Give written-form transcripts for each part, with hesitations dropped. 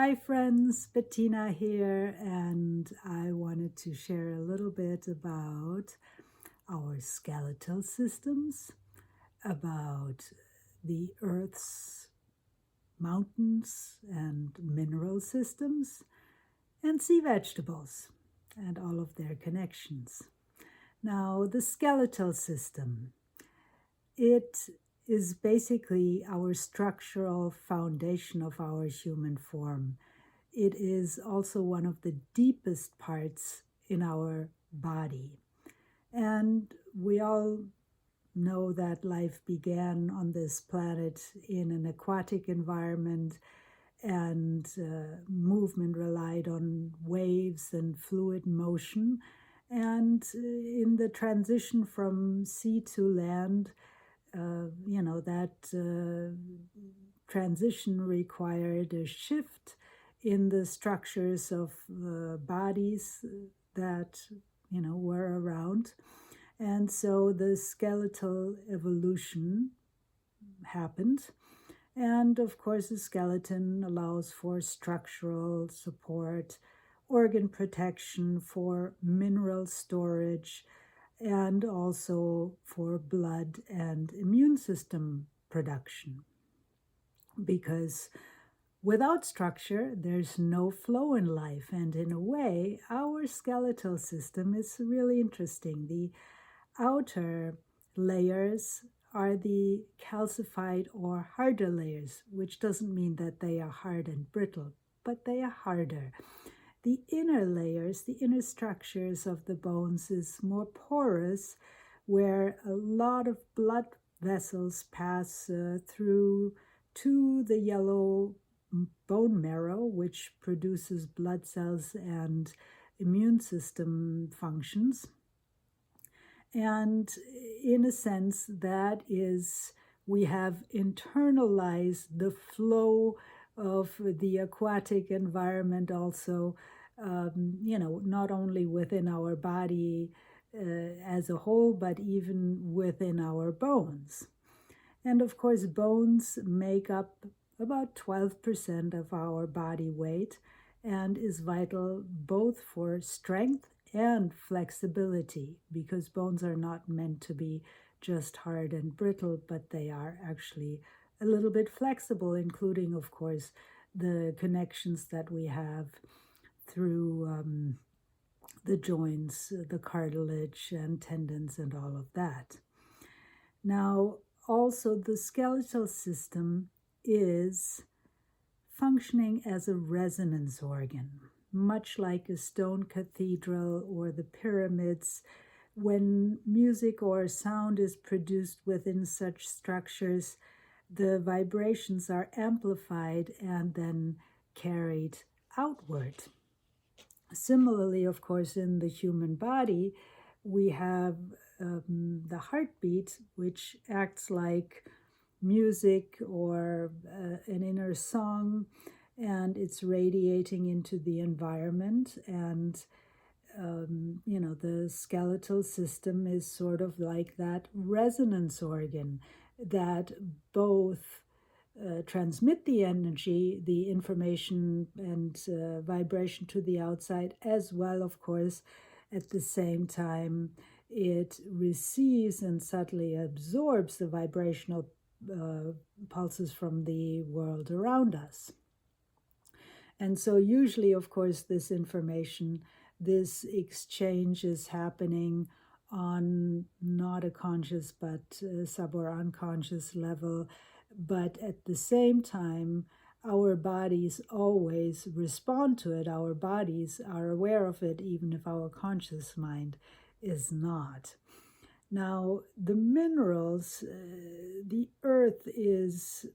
Hi friends, Bettina here, and I wanted to share a little bit about our skeletal systems, about the Earth's mountains and mineral systems, and sea vegetables and all of their connections. Now, the skeletal system, it is basically our structural foundation of our human form. It is also one of the deepest parts in our body. And we all know that life began on this planet in an aquatic environment, and movement relied on waves and fluid motion. And in the transition from sea to land, that transition required a shift in the structures of bodies that were around, and so the skeletal evolution happened. And of course, the skeleton allows for structural support, organ protection, for mineral storage, and also for blood and immune system production. Because without structure, there's no flow in life. And in a way, our skeletal system is really interesting. The outer layers are the calcified or harder layers, which doesn't mean that they are hard and brittle, but they are harder. The inner layers, the inner structures of the bones, is more porous, where a lot of blood vessels pass through to the yellow bone marrow, which produces blood cells and immune system functions. And in a sense, that is, we have internalized the flow of the aquatic environment also, not only within our body as a whole, but even within our bones. And of course, bones make up about 12% of our body weight and is vital both for strength and flexibility, because bones are not meant to be just hard and brittle, but they are actually a little bit flexible, including, of course, the connections that we have through the joints, the cartilage and tendons and all of that. Now, also the skeletal system is functioning as a resonance organ, much like a stone cathedral or the pyramids. When music or sound is produced within such structures, the vibrations are amplified and then carried outward. Similarly, of course, in the human body, we have the heartbeat, which acts like music or an inner song, and it's radiating into the environment. And the skeletal system is sort of like that resonance organ that both transmit the energy, the information and vibration to the outside, as well, of course, at the same time, it receives and subtly absorbs the vibrational pulses from the world around us. And so usually, of course, this information, this exchange is happening on not a conscious but sub or unconscious level. But at the same time, our bodies always respond to it. Our bodies are aware of it, even if our conscious mind is not. Now, the minerals, the earth is,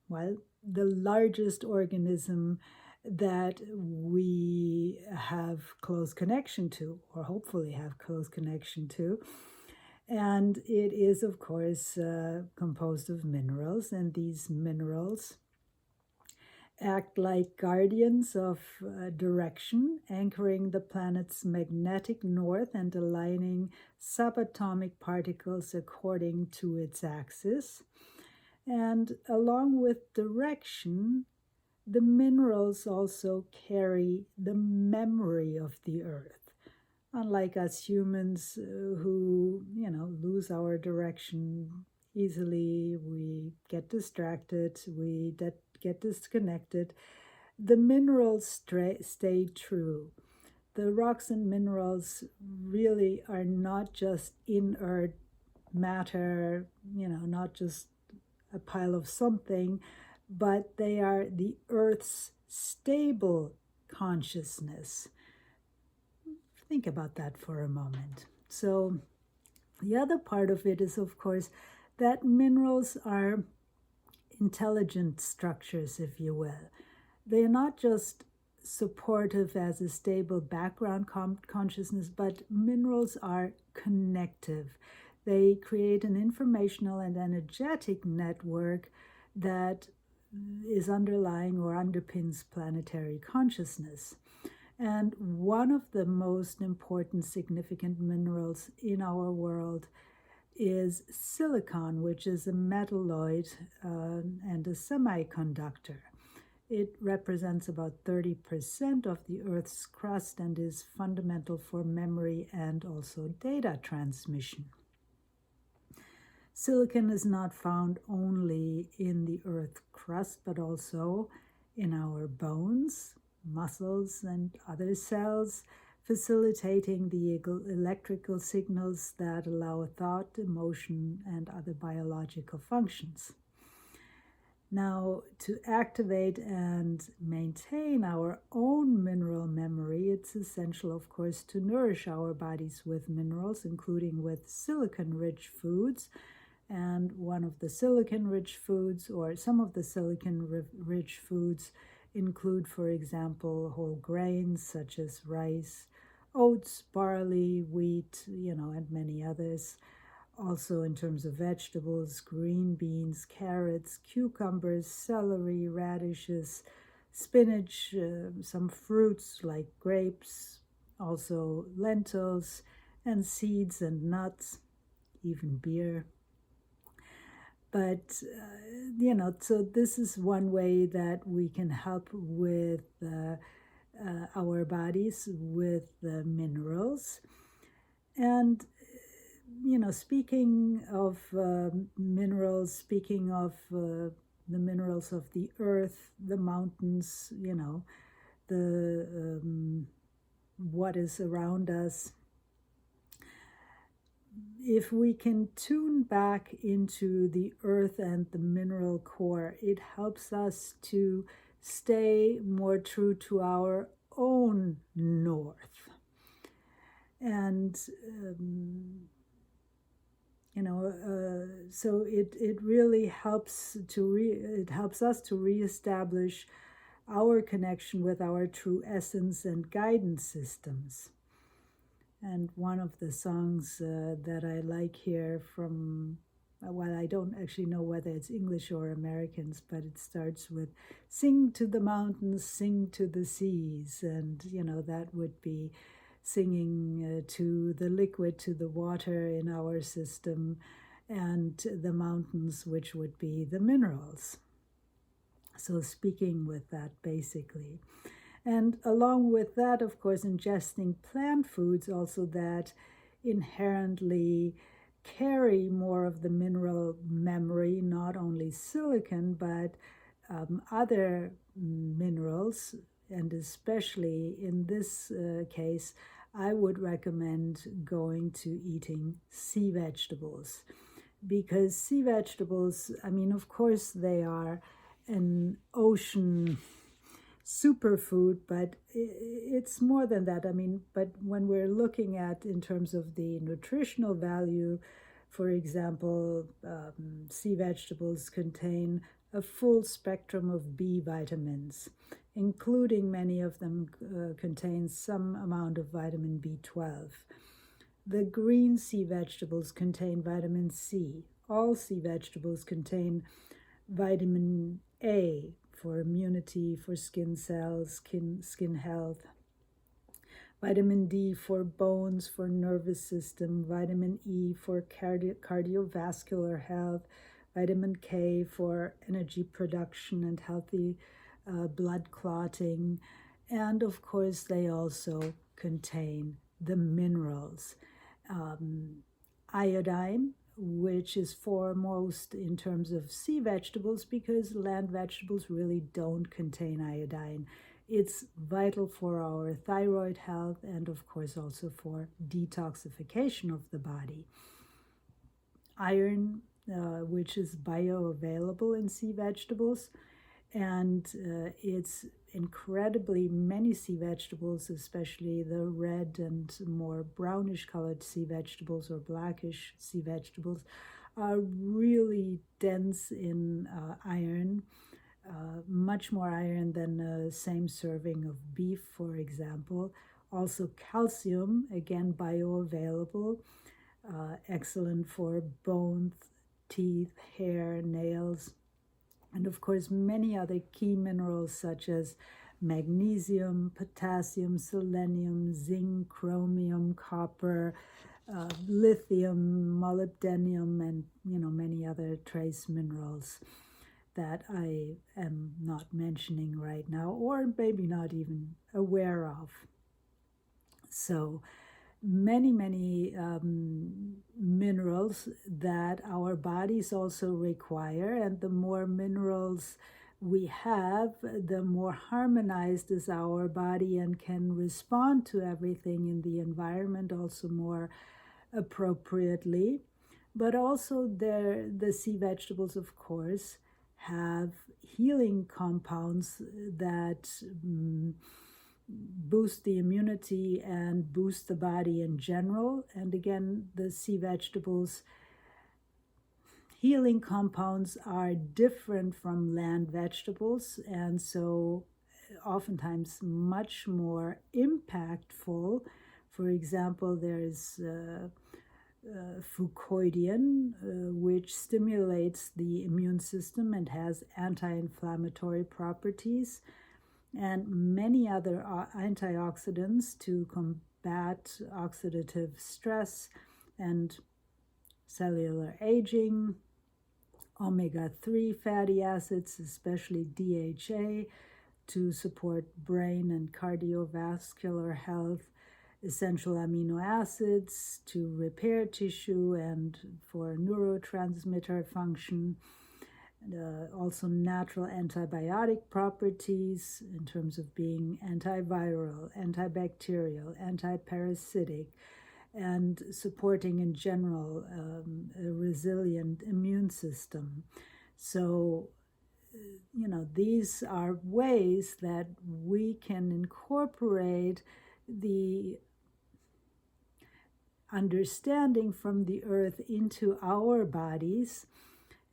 well, the largest organism that we have close connection to, or hopefully have close connection to. And it is, of course, composed of minerals, and these minerals act like guardians of direction, anchoring the planet's magnetic north and aligning subatomic particles according to its axis. And along with direction, the minerals also carry the memory of the earth. Unlike us humans who, lose our direction easily, we get distracted, we get disconnected, the minerals stay true. The rocks and minerals really are not just inert matter, not just a pile of something, but they are the earth's stable consciousness. Think about that for a moment. So, the other part of it is, of course, that minerals are intelligent structures, if you will. They are not just supportive as a stable background consciousness, but minerals are connective. They create an informational and energetic network that is underlying or underpins planetary consciousness. And one of the most important significant minerals in our world is silicon, which is a metalloid and a semiconductor. It represents about 30% of the Earth's crust and is fundamental for memory and also data transmission. Silicon is not found only in the Earth's crust, but also in our bones, muscles, and other cells, facilitating the electrical signals that allow thought, emotion, and other biological functions. Now, to activate and maintain our own mineral memory, it's essential, of course, to nourish our bodies with minerals, including with silicon-rich foods. And one of the silicon-rich foods, or some of the silicon-rich foods, include, for example, whole grains such as rice, oats, barley, wheat, and many others. Also, in terms of vegetables, green beans, carrots, cucumbers, celery, radishes, spinach, some fruits like grapes, also lentils, and seeds and nuts, even beer. But, so this is one way that we can help with our bodies with the minerals. And speaking of minerals, speaking of the minerals of the earth, the mountains, the what is around us, if we can tune back into the earth and the mineral core, it helps us to stay more true to our own north. And so it really helps it helps us to reestablish our connection with our true essence and guidance systems. And one of the songs that I like here from, well, I don't actually know whether it's English or Americans, but it starts with "Sing to the mountains, sing to the seas," and that would be singing to the liquid, to the water in our system, and the mountains, which would be the minerals. So speaking with that, basically. And along with that, of course, ingesting plant foods also that inherently carry more of the mineral memory, not only silicon, but other minerals. And especially in this case, I would recommend going to eating sea vegetables, because sea vegetables, of course, they are an ocean superfood, but it's more than that. But when we're looking at in terms of the nutritional value, for example, sea vegetables contain a full spectrum of B vitamins, including many of them contain some amount of vitamin B12. The green sea vegetables contain vitamin C. All sea vegetables contain vitamin A for immunity, for skin cells, skin health. Vitamin D for bones, for nervous system. Vitamin E for cardiovascular health. Vitamin K for energy production and healthy blood clotting, and of course they also contain the minerals. Iodine, which is foremost in terms of sea vegetables because land vegetables really don't contain iodine. It's vital for our thyroid health and of course also for detoxification of the body. Iron, which is bioavailable in sea vegetables, and it's incredibly many sea vegetables, especially the red and more brownish colored sea vegetables or blackish sea vegetables, are really dense in iron, much more iron than the same serving of beef, for example. Also calcium, again bioavailable, excellent for bones, teeth, hair, nails, and of course many other key minerals such as magnesium, potassium, selenium, zinc, chromium, copper, lithium, molybdenum, and many other trace minerals that I am not mentioning right now, or maybe not even aware of. So many minerals that our bodies also require, and the more minerals we have, the more harmonized is our body and can respond to everything in the environment also more appropriately. But also the sea vegetables, of course, have healing compounds that boost the immunity and boost the body in general. And again, the sea vegetables healing compounds are different from land vegetables, and so oftentimes much more impactful. For example, there's fucoidian, which stimulates the immune system and has anti-inflammatory properties, and many other antioxidants to combat oxidative stress and cellular aging, omega-3 fatty acids, especially DHA, to support brain and cardiovascular health, essential amino acids to repair tissue and for neurotransmitter function, also natural antibiotic properties in terms of being antiviral, antibacterial, antiparasitic, and supporting in general a resilient immune system. So, these are ways that we can incorporate the understanding from the earth into our bodies.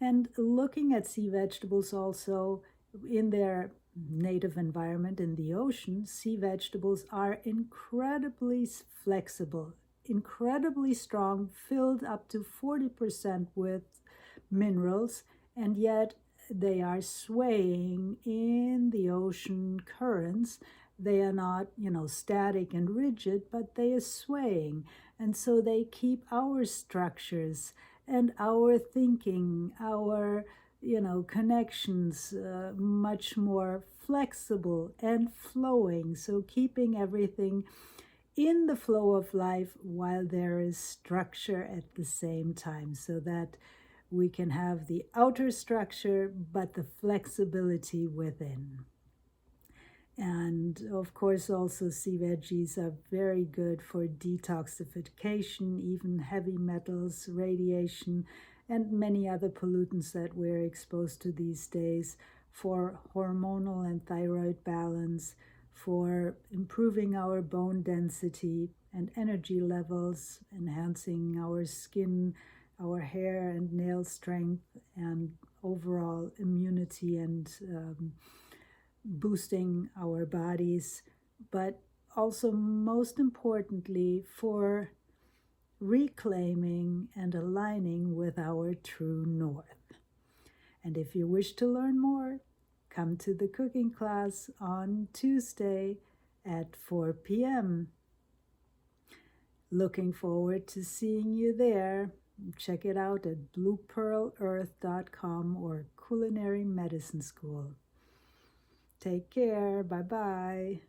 And looking at sea vegetables also in their native environment in the ocean, sea vegetables are incredibly flexible, incredibly strong, filled up to 40% with minerals, and yet they are swaying in the ocean currents. They are not, static and rigid, but they are swaying. And so they keep our structures and our thinking, our, connections much more flexible and flowing. So keeping everything in the flow of life while there is structure at the same time, so that we can have the outer structure but the flexibility within. And of course, also sea veggies are very good for detoxification, even heavy metals, radiation, and many other pollutants that we're exposed to these days, for hormonal and thyroid balance, for improving our bone density and energy levels, enhancing our skin, our hair and nail strength, and overall immunity and boosting our bodies, but also most importantly for reclaiming and aligning with our true north. And if you wish to learn more, come to the cooking class on Tuesday at 4 p.m. Looking forward to seeing you there. Check it out at bluepearlearth.com or Culinary Medicine School. Take care. Bye bye.